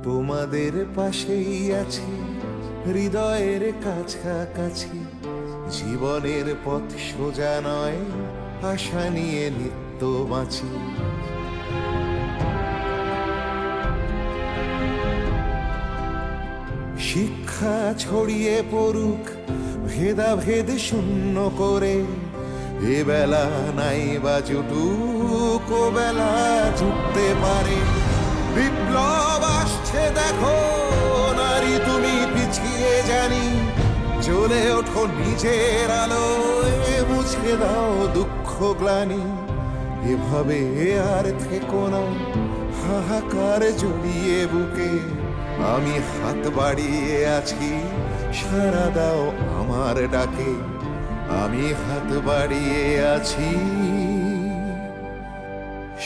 তোমাদের পাশেই আছি হৃদয়ের কাছাকাছি, জীবনের পথ সোজা নয়, আশা নিয়ে নিত্য বাঁচি। শিক্ষা ছড়িয়ে পড়ুক ভেদাভেদ শূন্য করে, এ বেলা নাই বা জুটুক ও বেলা জুটতে পারে। বিপ্লব আসছে দেখো নারী তুমি পিছিয়ে জানি, জ্বলে ওঠো নিজের আলোয়, মুছে দাও দুঃখ গ্লানি। এভাবে আর থেকো না হাহাকার জড়িয়ে বুকে, আমি হাত বাড়িয়ে আছি সাড়া দাও আমার ডাকে। আমি হাত বাড়িয়ে আছি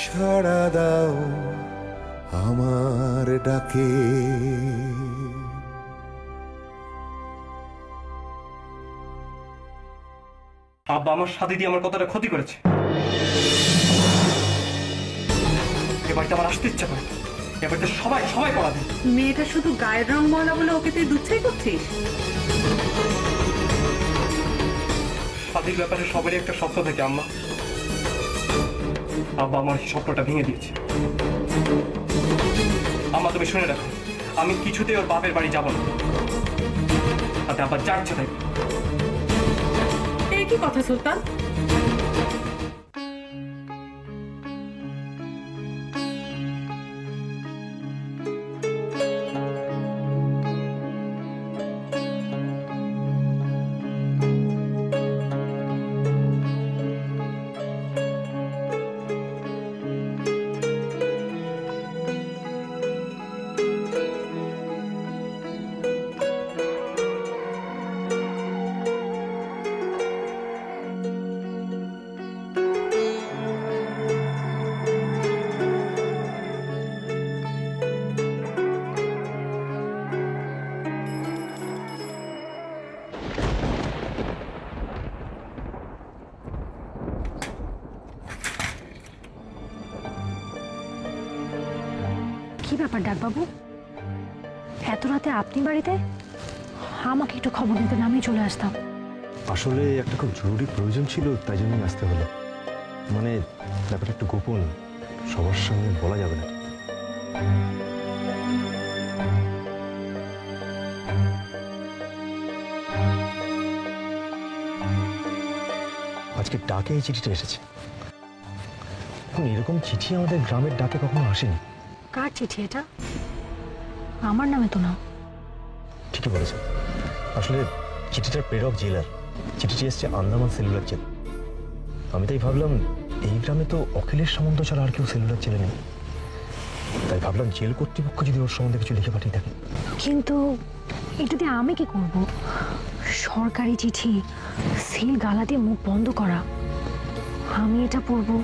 সাড়া দাও আমার ডাকে। আব্বা আমার সাথে দিয়ে আমার কতটা ক্ষতি করেছে। এবারটা আমার আসতে ইচ্ছা করে, এবারটা সবাই সবাই পড়াবে। মেয়েটা শুধু গায়ের রং ময়লা বলে ওকে তুই দুচ্ছাই করছিস? স্বাধীর ব্যাপারে সবারই একটা স্বপ্ন থাকে আম্মা। আব্বা আমার স্বপ্নটা ভেঙে দিয়েছে। আম্মা তুমি শুনে রাখো, আমি কিছুতেই ওর বাপের বাড়ি যাব না। তাতে আব্বা যা ইচ্ছা তাই। এই কি কথা সুলতান? কি ব্যাপার ডাকবাবু, এত রাতে আপনি বাড়িতে? আমাকে একটু খবর দিতেন, আমি চলে আসতাম। আসলে একটা খুব জরুরি প্রয়োজন ছিল, তাই জন্যই আসতে হলো। মানে ব্যাপারটা একটু গোপন, সবার সামনে বলা যাবে না। আজকে ডাকে এই চিঠিটা এসেছে। এখন এরকম চিঠি আমাদের গ্রামের ডাকে কখনো আসেনি। কার চিঠি এটা? আমার নামে তো না। ঠিকই বলেছেন। আসলে চিঠিটার প্রেরক জেলার, চিঠিটি এসছে আন্দামান সেলুলার জেল। আমি তাই ভাবলাম এই গ্রামে তো অখিলেশ সামন্ত ছাড়া আর কেউ সেলুলার জেলে নেই, তাই ভাবলাম জেল কর্তৃপক্ষ যদি ওর সম্বন্ধে কিছু লিখে পাঠিয়ে থাকে। কিন্তু এটা দিয়ে আমি কি করব? সরকারি চিঠি, সিল গালা দিয়ে মুখ বন্ধ করা, আমি এটা পড়বো?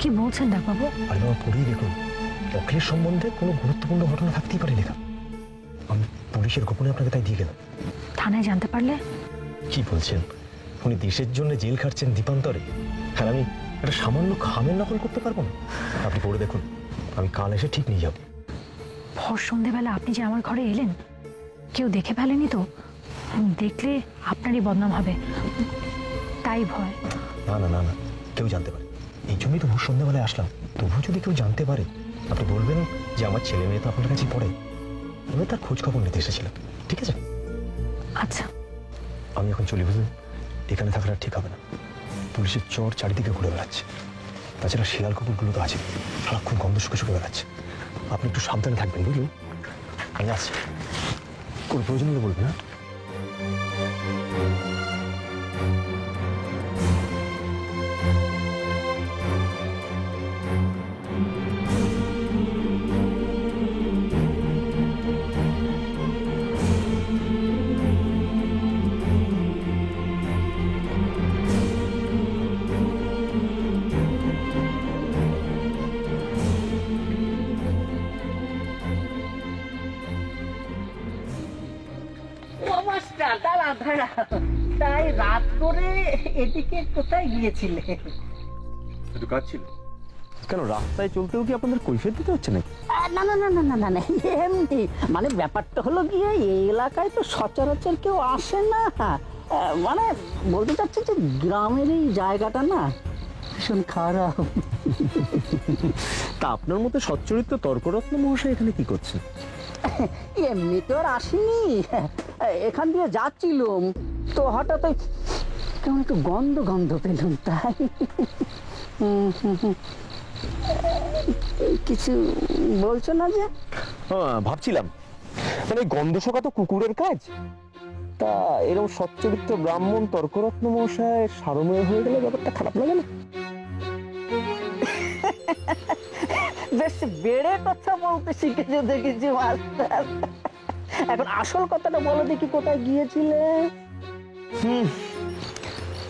কি বলছেন ডাকবাবু? আরে বাবা, পড়েই দেখুন, অখিলের সম্বন্ধে কোনো গুরুত্বপূর্ণ ঘটনা থাকতেই পারে লেখা। আমি পুলিশের গোপনে আপনাকে তাই দিয়ে গেলাম। থানায় জানতে পারলে? কি বলছেন? উনি দেশের জন্য জেল খাটছেন দ্বীপান্তরে, হ্যাঁ আমি একটা সামান্য খামের নকল করতে পারবো না? আপনি পড়ে দেখুন, আমি কাল এসে ঠিক নিয়ে যাব। ভর সন্ধেবেলা আপনি যে আমার ঘরে এলেন, কেউ দেখে ফেলেনি তো? দেখলে আপনারই বদনাম হবে, তাই ভয়। না না না না, কেউ জানতে পারে, এই জন্যই তো ভোর সন্ধ্যাবেলায় আসলাম। তবুও যদি কেউ জানতে পারে, আপনি বলবেন যে আমার ছেলে মেয়ে তো আপনার কাছে পড়ে, আমি তার খোঁজ খবর নিতে এসেছিলাম। ঠিক আছে? আচ্ছা, আমি এখন চলি, বুঝলেন? এখানে থাকাটা ঠিক হবে না। পুলিশের চর চারিদিকে ঘুরে বেড়াচ্ছে, তাছাড়া শিয়াল কুকুরগুলো তো আছে, সারাক্ষণ গন্ধ শুকে শুকে বেড়াচ্ছে। আপনি একটু সাবধানে থাকবেন, বুঝলেন? আমি আসছি, কোনো প্রয়োজন হলে বলবেন। হ্যাঁ, তাই রাত করে এদিকে কোথায় গিয়েছিলে? একটু কাজ ছিল। কেন রাস্তায় চলতেও কি আপনাদের কৈফিয়ত দিতে হচ্ছে নাকি? না না না না না না না এমনি মানে ব্যাপারটা হলো গিয়ে এই এলাকায় তো সচরাচর কেউ আসে না। মানে বলতে চাচ্ছি যে গ্রামের এই জায়গাটা না ভীষণ খারাপ। তা আপনার মতো সচ্চরিত্র তর্করত্ন মহাশয় এখানে কি করছেন? এমনি তো আর আসিনি, এখান দিয়ে যাচ্ছিলাম তো হঠাৎ ওই কেমন একটু গন্ধ গন্ধ পেলাম তাই। কিছু বলছো না যে? ভাবছিলাম মানে গন্ধ শোকা তো কুকুরের কাজ, তা এরকম সচ্চরিত্র ব্রাহ্মণ তর্করত্ন মহাশয় সারমেয় হয়ে গেলে ব্যাপারটা খারাপ লাগে না? বেশ বেড়ে কথা বলতে শিখেছে দেখেছি মাস্টার। এখন আসল কথাটা বলো দেখি, কোথায় গিয়েছিলে?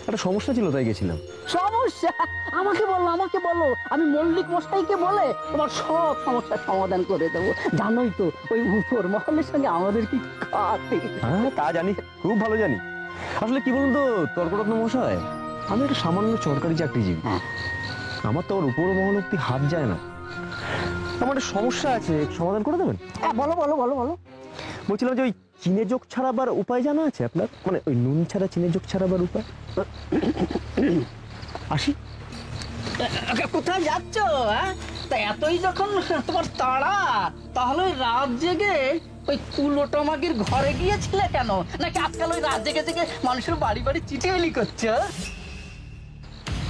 একটা সমস্যা ছিল তাই গেছিলাম। সমস্যা? আমাকে বলো আমাকে বলো, আমি মল্লিক মশাইকে বলে তোমার সব সমস্যার সমাধান করে দেবো। জানোই তো ওই উপর মহলের সঙ্গে আমাদের কি খাতে। হ্যাঁ তা জানি, খুব ভালো জানি। আসলে কি বলুন তো তর্করত্ন মহাশয়, আমি একটা সামান্য সরকারি চাকরিজীবী। আমার তো আর উপর মহল অব্দি হাত যায় না। আমার একটা সমস্যা আছে, সমাধান করে দেবেন? হ্যাঁ বলো বলো বলো বলো। বলছিলাম যে ওই চিনে যোগ ছাড়াবার উপায় জানা আছে আপনার? মানে ওই নুন ছাড়া চিনে যোগ ছাড়াবার উপায়। আসি। কোথায় যাচ্ছ? তা এতই যখন তোমার তাড়া, তাহলে ওই রাত জেগে ওই কুলোটমাগির ঘরে গিয়েছিলে কেন? নাকি আজকাল ওই রাত জেগে জেগে মানুষের বাড়ি বাড়ি চিঠিমিলি করছো?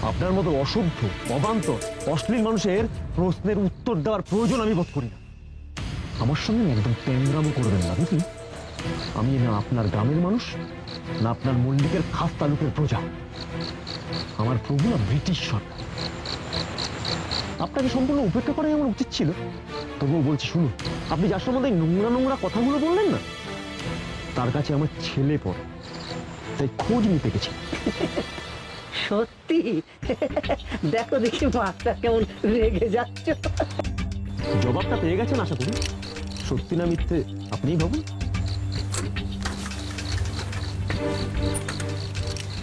আপনার মতো অসভ্য, অবান্তর, অশ্লীল মানুষের প্রশ্নের উত্তর দেওয়ার প্রয়োজন আমি বোধ করি না। আমার সঙ্গে একদম প্যাংরামো করবেন না, বুঝলি? আমি না আপনার গ্রামের মানুষ, না আপনার মল্লিকের খাস তালুকের প্রজা। আমার প্রভু না ব্রিটিশ সরকার। আপনাকে সম্পূর্ণ উপেক্ষা করাই আমার উচিত ছিল। তবুও বলছি শুনুন, আপনি যার সম্বন্ধে নোংরা নোংরা কথাগুলো বললেন না, তার কাছে আমার ছেলে পড়ে, তাই খোঁজ নিতে গেছি। সত্যি? দেখো দেখি মাছটা কেমন রেগে যাচ্ছ। জবাবটা পেয়ে গেছেন আশা করি। সত্যি না মিথ্যে আপনিই ভাবুন।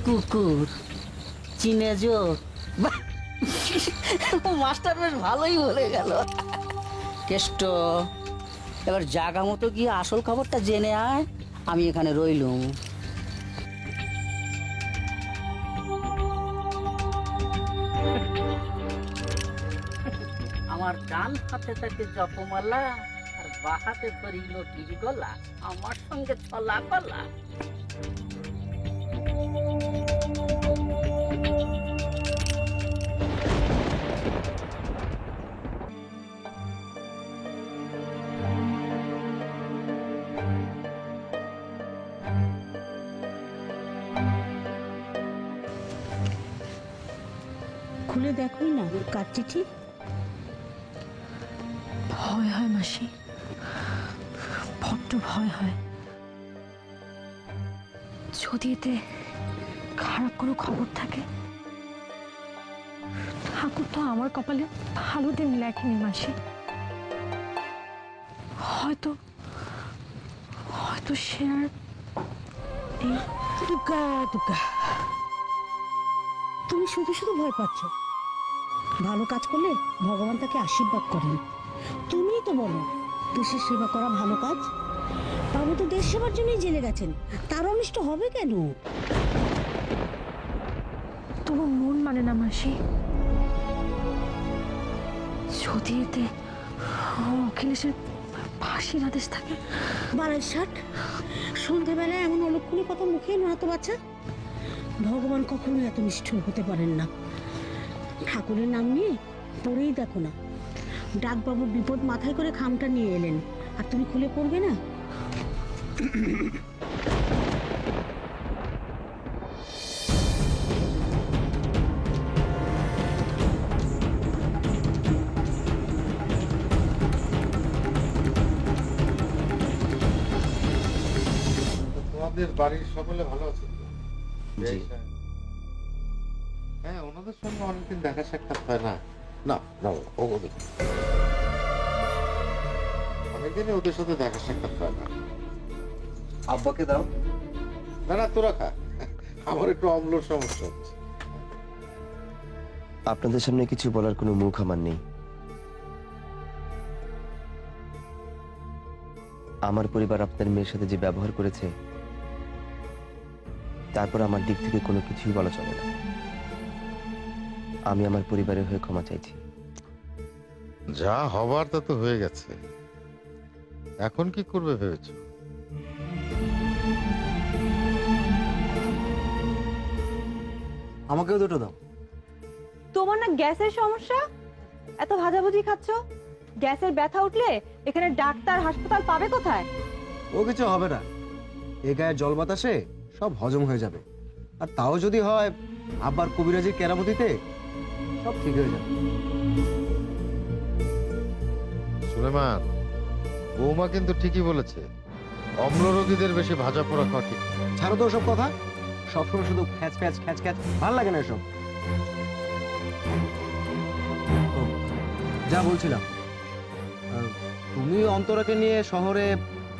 কুকুর চিনে যোগ, মাস্টার বেশ ভালোই বলে গেল। কেষ্ট, এবার জাগা মতো গিয়ে আসল খবরটা জেনে আয়, আমি এখানে রইলুম। আমার ডান হাতে থাকে জপমালা, আর বা হাতে ধরিল টির গলা, আমার সঙ্গে ছলা কলা। খুলে দেখোই না কার চিঠি। ভয় হয় মাসি, বড্ড ভয় হয়। যদি এতে খারাপ কোনো খবর থাকে। ঠাকুর তো আমার কপালে ভালো দিন লেখেনি মাসি। হয়তো হয়তো সে আর এই দুর্গা দুর্গা, তুমি শুধু শুধু ভয় পাচ্ছ। ভালো কাজ করলে ভগবান তাকে আশীর্বাদ করেন। তুমিই তো বলো দেশের সেবা করা ভালো কাজ। বাবু তো দেশ সেবার জন্যই জেলে গেছেন, তার অনিষ্ট হবে কেন? তবু মন মানে না মাসি। যদি এতে অখিলেশের ফাঁসির আদেশ থাকে। বাড়ার ষাট, সন্ধ্যেবেলায় এমন অলক্ষণী কথা মুখে এনো না তো বাচ্চা। ভগবান কখনো এত নিষ্ঠুর হতে পারেন না। ঠাকুরের নাম নিয়ে পড়েই দেখো না, ডাকবাবু বিপদ মাথায় করে খামটা নিয়ে এলেন, আর তুমি খুলে পড়বে না? তোমাদের বাড়ির সকলে ভালো আছে তো? হ্যাঁ, ওনাদের সঙ্গে অনেকদিন দেখা সাক্ষাৎ হয় না। না না, অনেকদিনই ওদের সাথে দেখা সাক্ষাৎ হয় না। আব্বাকে দাও। না না, তোরা খা, আমার একটু অম্লর সমস্যা হচ্ছে। আপনাদের সামনে কিছু বলার কোনো মুখ আমার নেই। আমার পরিবার আপনার মেয়ের সাথে যে ব্যবহার করেছে, তারপর আমার দিক থেকে কোনো কিছুই বলা চলে না। আমি আমার পরিবারের হয়ে ক্ষমা চাইছি। যা হবার তা তো হয়ে গেছে, এখন কি করবে ভেবেছো? আমাকেও দুটো দাও। তোমার না গ্যাসের সমস্যা? এত ভাজাভুজি খাচ্ছ, গ্যাসের ব্যথা উঠলে এখানে ডাক্তার হাসপাতাল পাবে কোথায়? ও কিছু হবে না, এ গায়ের জল বাতাসে সব হজম হয়ে যাবে। আর তাও যদি হয় আব্বার কবিরাজির কেরামতিতে সব ঠিক হয়ে যাবে। সুলেমান, বৌমা কিন্তু ঠিকই বলেছে, অম্ল রোগীদের বেশি ভাজা পোড়া খাওয়া ঠিক না। ছাড়ো তো সব কথা, সবসময় শুধু খ্যাচ খ্যাচ খ্যাচ খ্যাচ, ভালো লাগে না এসব। ও, যা বলছিলাম, তুমি অন্তরাকে নিয়ে শহরে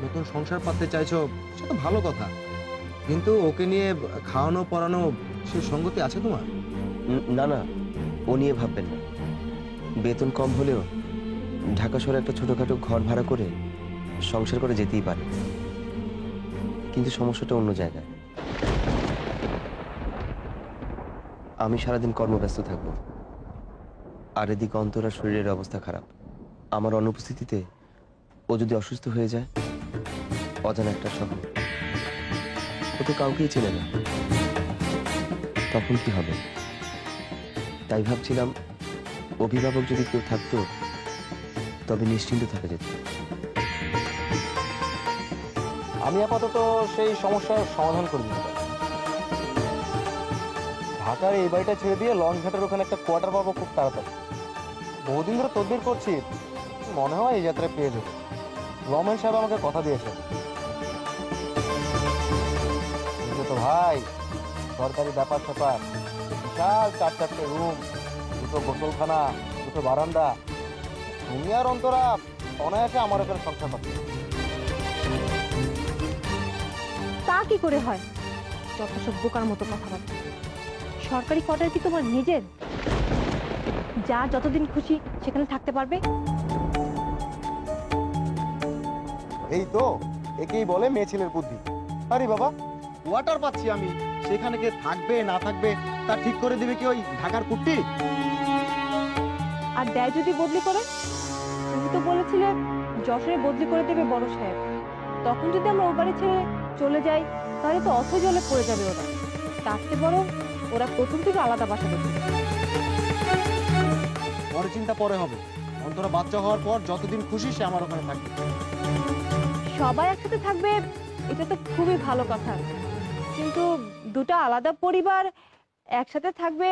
নতুন সংসার পাততে চাইছো, সেটা ভালো কথা, কিন্তু ওকে নিয়ে খাওয়ানো পড়ানো সে সঙ্গতি আছে তোমার? না না, ও নিয়ে ভাববেন না। বেতন কম হলেও ঢাকা শহরে একটা ছোটখাটো ঘর ভাড়া করে সংসার করে যেতেই পারে, কিন্তু সমস্যাটা অন্য জায়গায়। আমি সারাদিন কর্মব্যস্ত থাকবো, আর এদিকে অন্তরার শরীরের অবস্থা খারাপ। আমার অনুপস্থিতিতে ও যদি অসুস্থ হয়ে যায়, অজানা একটা শহর, ও তো কাউকেই চেনে না, তখন কি হবে? তাই ভাবছিলাম অভিভাবক যদি কেউ থাকতো তবে নিশ্চিন্ত থাকা যেত। আমি আপাতত সেই সমস্যার সমাধান করে দিতে পারি। ঢাকার এই বাড়িটা ছেড়ে দিয়ে লঞ্চ ঘাটের ওখানে একটা কোয়ার্টার পাবো খুব তাড়াতাড়ি। বহুদিন ধরে তদবির করছি, মনে হয় এই যাত্রায় পেয়ে যাবো। রমেন সাহেব আমাকে কথা দিয়েছে। তো ভাই, সরকারি ব্যাপার স্যাপার, বিশাল 4-4টে রুম, 2টো গোসলখানা, 2টো বারান্দা, তুমি আর অন্তরা অনায়াসে আমার ওখানে সংসার পাচ্ছে। তা কি করে হয়? যত সব বোকার মতো কথাবার্তা। সরকারি কোয়ার্টার কি তোমার নিজের? যা যতদিন খুশি সেখানে থাকতে পারবে। এই তো একেই বলে মেয়ে ছেলের বুদ্ধি। আরে বাবা, কোয়ার্টার পাচ্ছি আমি, সেখানে কে থাকবে না থাকবে তা ঠিক করে দিবে কি ওই ঢাকার কুট্টি? আর দেয় যদি বদলি করে? তুমি তো বলেছিলে যশোরে বদলি করে দেবে বড় সাহেব। তখন যদি আমরা ও বাড়ি ছেড়ে চলে যাই, তাহলে তো অথৈ জলে পড়ে যাবে ওরা। তার চেয়ে বরং ওরা প্রথম থেকে আলাদা বাসা করবে। পরে চিন্তা পরে হবে, অন্তরা বাচ্চা হওয়ার পর যতদিন খুশি সে আমার ওখানে থাকবে। সবাই একসাথে থাকবে, এটা তো খুবই ভালো কথা, কিন্তু দুটো আলাদা পরিবার একসাথে থাকবে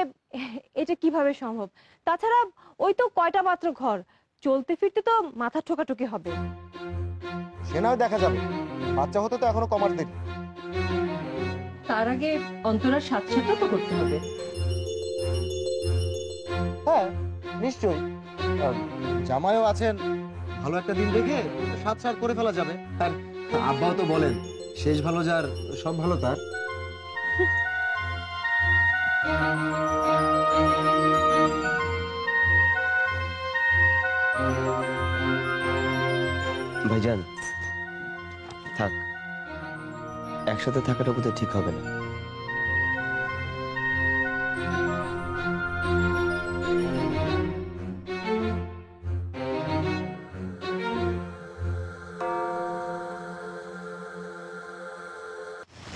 এটা কিভাবে সম্ভব? তাছাড়া ওই তো কয়টা মাত্র ঘর, চলতে ফিরতে তো মাথা ঠোকাঠুকি হবে। সে নয় দেখা যাবে, বাচ্চা হতে তো এখনো কমার দেরি। তার আগে অন্তরার সাথে তো করতে হবে। হ্যাঁ নিশ্চয়ই, জামাইও আছেন, ভালো একটা দিন দেখে সাত সাত করে ফেলা যাবে। আর আব্বাও তো বলেন, শেষ ভালো যার সব ভালো তার। ভাইজান থাক, একসাথে থাকাটা বোধহয় ঠিক হবে না।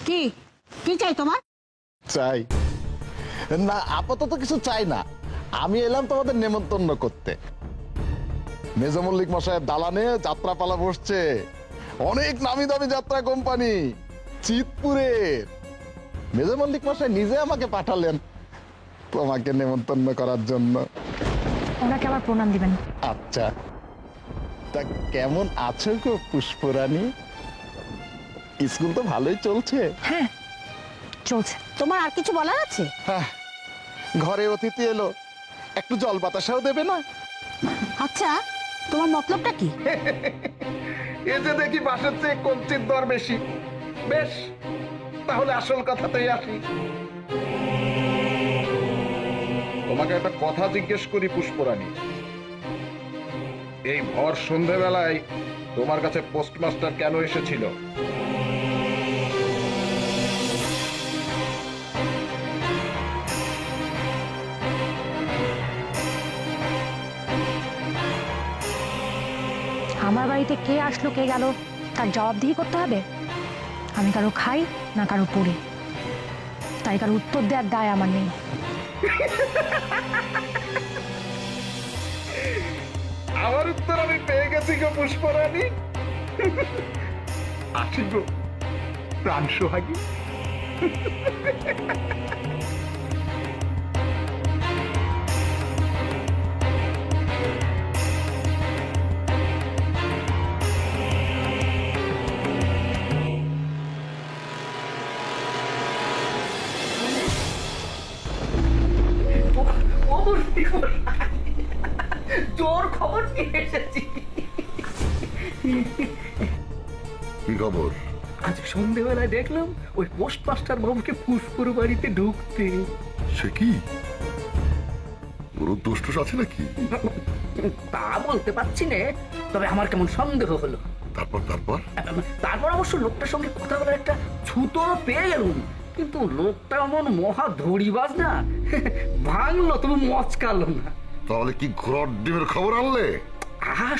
কি কি চাই তোমার? চাই না, আপাতত কিছু চাই না। আমি এলাম তোমাদের নেমন্তন্ন করতে। মেজর মল্লিক মশাইয়ের দালানে যাত্রাপালা বসছে, অনেক নামি দামি যাত্রা কোম্পানি চিতপুরের। মেজর মল্লিক মশাই নিজে আমাকে পাঠালেন তোমাকে নেমন্তন্ন করার জন্য। ওনাকে আবার প্রণাম দিবেন। আচ্ছা, তা কেমন আছো গো পুষ্পরানী? স্কুল তো ভালোই চলছে? হ্যাঁ চলছে। তোমার আর কিছু বলার আছে? হ্যাঁ, ঘরে অতিথি এলো, একটু জল বাতাসাও দেবে না? আচ্ছা, তোমার মতলবটা কি? এ যে দেখি বাসের চেয়ে কঞ্চির দর বেশি। বেশ, তাহলে আসল কথাতেই আসি। তোমাকে একটা কথা জিজ্ঞেস করি পুষ্পরানী, এই ভর সন্ধেবেলায় তোমার কাছে পোস্টমাস্টার কেন এসেছিল? আমার বাড়িতে কে আসলো কে গেল তার জবাবদিহি করতে হবে। আমি কারো খাই না কারো পড়ি, তাই কারো উত্তর দেওয়ার দায় আমার নেই। আমার উত্তর আমি পেয়ে গেছি গো পুষ্পরানী। আসি গো প্রাণ সোহাগী। জোর খবর নিয়ে এসেছি। কি খবর? আজ সন্ধ্যেবেলায় দেখলাম ওই পোস্টমাস্টার বাবুকে পুষ্পুর বাড়িতে ঢুকতে। সে কি দোষ আছে নাকি? তা বলতে পারছি না, তবে আমার কেমন সন্দেহ হলো। তারপর তারপর তারপর অবশ্য লোকটার সঙ্গে কথা বলার একটা ছুতো পেয়ে গেলুম, কিন্তু লোকটা এমন মহা ধড়িবাজ না, ভাঙলো তবু মচকালো না। তাহলে কি ঘোড়ার ডিমের খবর আনলে?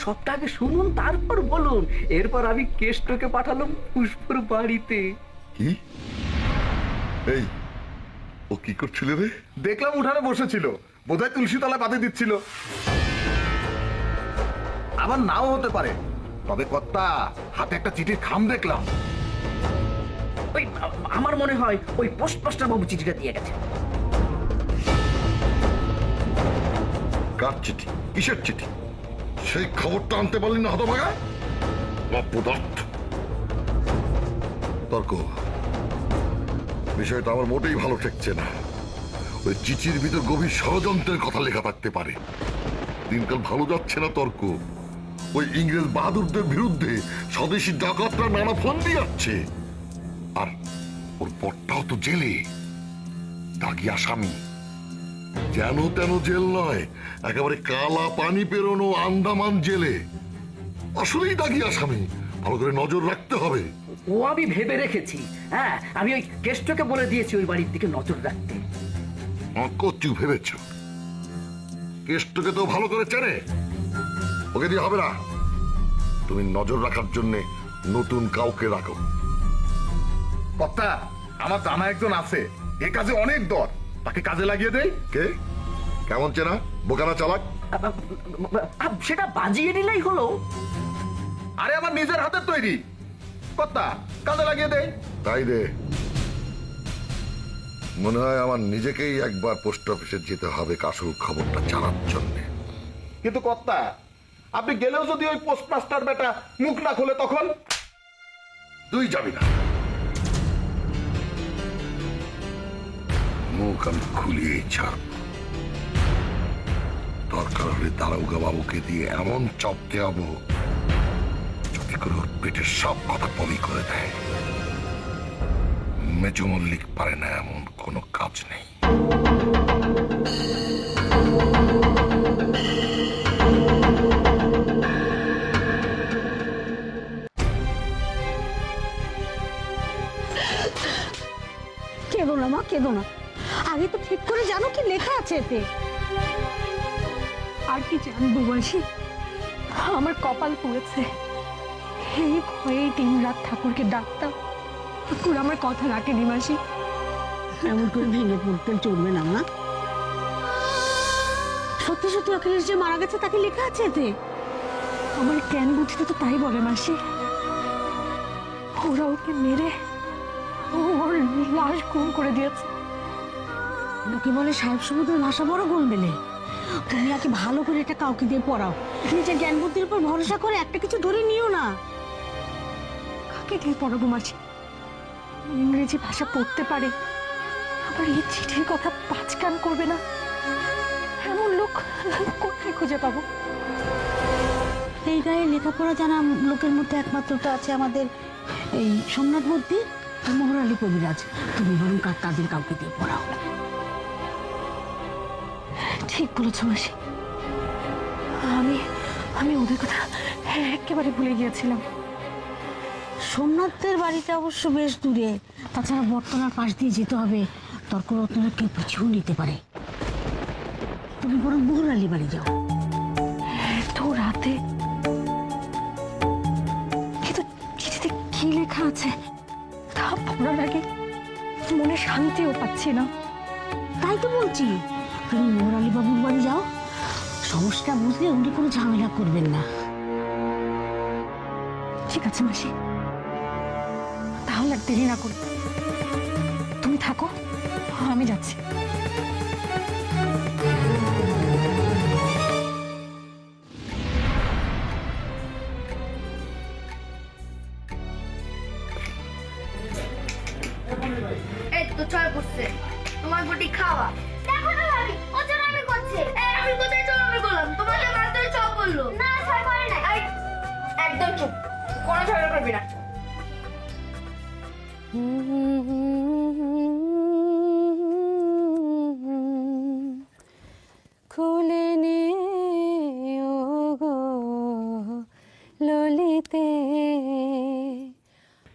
সবটা আগে শুনুন তারপর বলুন। এরপর আমি কেষ্টকে পাঠালাম পুষ্পুর বাড়িতে। কি? এই ও কি করছিল রে? দেখলাম উঠানে বসেছিল, বোধহয় তুলসী তলায় পাতি দিচ্ছিল। আবার নাও হতে পারে, তবে কর্তা হাতে একটা চিঠির খাম দেখলাম। ওই আমার মনে হয় ওই পোস্টমাস্টার বাবু চিঠিটা দিয়ে গেছে। কার চিঠি? কিসের চিঠি? সেই খবরটা আনতে পারলি না হতভাগা? অপদার্থ। তর্ক, বিষয়টা আমার মোটেই ভালো ঠেকছে না। ওই চিঠির ভিতর গভীর ষড়যন্ত্রের কথা লেখা থাকতে পারে। দিনকাল ভালো যাচ্ছে না তর্ক। ওই ইংরেজ বাহাদুরদের বিরুদ্ধে স্বদেশী ডাকাতরা নানা ফন্দি যাচ্ছে। আর ওর পরটাও তো জেলে, দাগি আসামি। যেন তেন জেল নয়, একেবারে কালা পানি পেরোনো আন্দামান জেলে। আসলেই দাগি আসামি, ভালো করে নজর রাখতে হবে। ও আমি ভেবে রেখেছি। হ্যাঁ, আমি ওই কেষ্টকে বলে দিয়েছি ওই বাড়ির দিকে নজর রাখতে। কচু ভেবেছ? কেষ্টকে তো ভালো করে চেনে, ওকে দিয়ে হবে না। তুমি নজর রাখার জন্য নতুন কাউকে রাখো। কর্তা, আমার জানা একজন আছে, এ কাজে অনেক দর, তাকে কাজে লাগিয়ে দেই। কে? কেমন চেনা? বোকানা চালাক? সেটা বাজিয়ে নিলেই হলো। আরে আমার নিজের হাতের তৈরি। কর্তা, কাজে লাগিয়ে দেই। তাই দে। মনে হয় আমার নিজেকেই একবার পোস্ট অফিসে যেতে হবে আসল খবরটা জানার জন্য। কিন্তু কর্তা, আপনি গেলেও যদি ওই পোস্টমাস্টার বেটা মুখ না খোলে তখন? তুই যাবি না। মুখ আমি খুলিয়েই ছাড়ব। দরকার হলে দারোগা বাবুকে দিয়ে এমন চপ দেওয়াবো যাতে করে ওর পেটের সব কথা বমি করে দেয়। মেজো মল্লিক পারে না এমন কোনো কাজ নেই। কেঁদো না মা, কেঁদো না। আগে তো ঠিক করে জানো কি লেখা আছে এতে। আর কি জানবো মাসি, আমার কপাল পুড়েছে। এই ভয়ে দিন রাত ঠাকুরকে ডাকতাম, ঠাকুর আমার কথা রাখেনি মাসি। এমন করে ভেঙে পড়তে চলবে না মা। সত্যি সত্যি অখিলেশ যে মারা গেছে তাকে লেখা আছে এতে। আমার জ্ঞান বুদ্ধিতে তো তাই বলে মাসি। ওরা ওকে মেরে ওর লাশ গুম করে দিয়েছে। লোকে বলে সাহেব সমুদ্রের ভাষা বড় গোলমেলে। তুমি আগে ভালো করে এটা কাউকে দিয়ে পড়াও। নিজের জ্ঞান বুদ্ধির উপর ভরসা করে একটা কিছু ধরে নিও না। কাকে দিয়ে পড়াবো মাসি? ইংরেজি ভাষা পড়তে পারে, আবার এই চিঠির কথা পাঁচকান করবে না, এমন লোক কোথায় খুঁজে পাবো? এই গায়ে লেখাপড়া জানা লোকের মধ্যে একমাত্রটা আছে আমাদের এই সোমনাথ বুদ্ধি আর মোহর আলী কবিরাজ। তুমি বরং তাদের কাউকে দিয়ে পড়াও। ঠিক বলেছো মাসি, আমি আমি ওদের কথা একেবারে ভুলে গিয়েছিলাম। সোমনাথদের বাড়িটা অবশ্য বেশ দূরে, তাছাড়া বটতলার পাশ দিয়ে যেতে হবে, তর্ক রত্নরা কেউ পিছু নিতে পারে। তুমি বরং মোহরালি বাড়ি যাও। তো রাতে কিন্তু চিঠিতে কি লেখা আছে তা পড়ার আগে মনে শান্তিও পাচ্ছি না। তাই তো বলছি, তুমি মোহরালি বাবুর বাড়ি যাও, সমস্যা বুঝলে উনি কোনো ঝামেলা করবেন না। ঠিক আছে মাসি, তাহলে আর দেরি না করি, তুমি থাকো, আমি যাচ্ছি। এই তো চল করছে তোমার গুটি খাওয়া। দেখো না ভাবি, ও যেন আমি করছে। আমি কোথায় চল আমি করলাম? তোমাকে মাত্র চপ বললো। না ছয় করে না। একদম চুপ, কোনো ঝগড়া করবি না। খুলে নে ও গো ললিতে।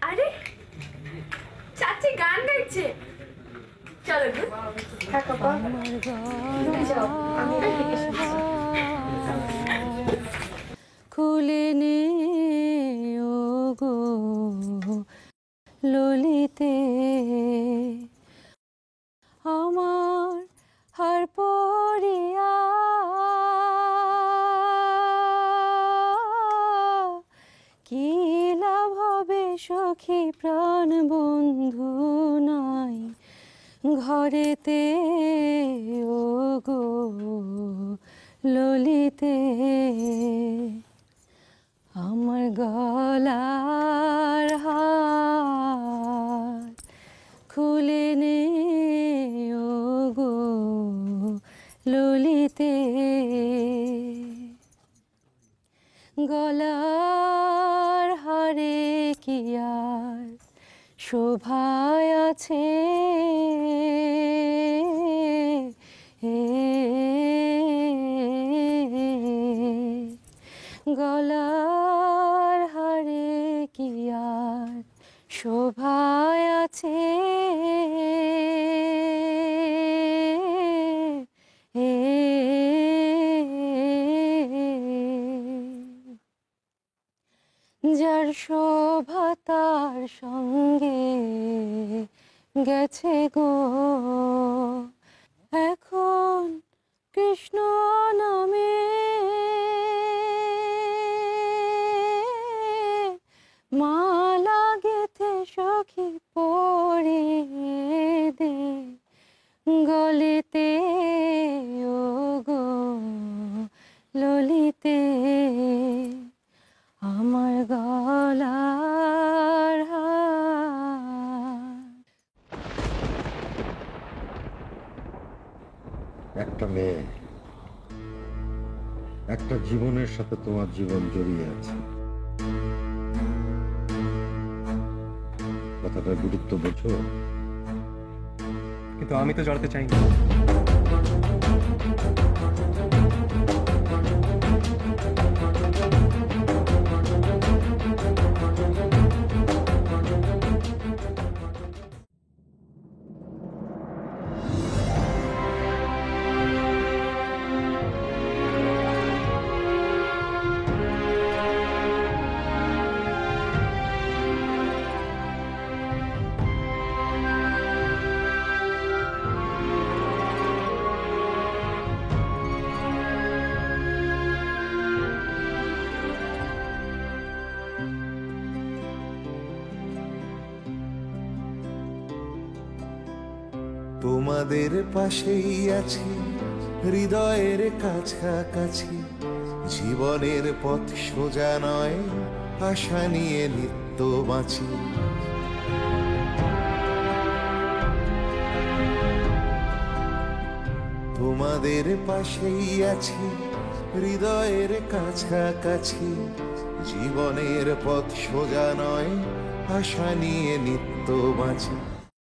আরে চাচি গান গাইছে, চলো গো। থাকো বাবা, যাও, আমি এদিকে শুনছি। খুলে নে ও গো ললিতে, আমার হার পরিয়া কি লাভ হবে সখী প্রাণ বন্ধু নাই ঘরেতে ও গো ললিতে। আমার গলার হার খুলে নে ও গো ললিতে, গলার হারে কি আর শোভায় আছে, গলার হারে কি আর শোভায় আছে, যার শোভা তার সঙ্গে গেছে গো এখন কৃষ্ণ নামে মালা গেথে সখী পরিয়ে দে গলিতে ও গো ললিতে, আমার গলার হার। একটা মেয়ে, একটা জীবনের সাথে তোমার জীবন জড়িয়ে আছে, কথাটার গুরুত্ব বোঝো? কিন্তু আমি তো জড়াতে চাই না। তোমাদের পাশেই আছি হৃদয়ের কাছাকাছি, জীবনের পথ সোজা নয়, আশা নিয়ে নিত্য বাঁচি। তোমাদের পাশেই আছি হৃদয়ের কাছাকাছি, জীবনের পথ সোজা নয়, আশা নিয়ে নিত্য বাঁচি।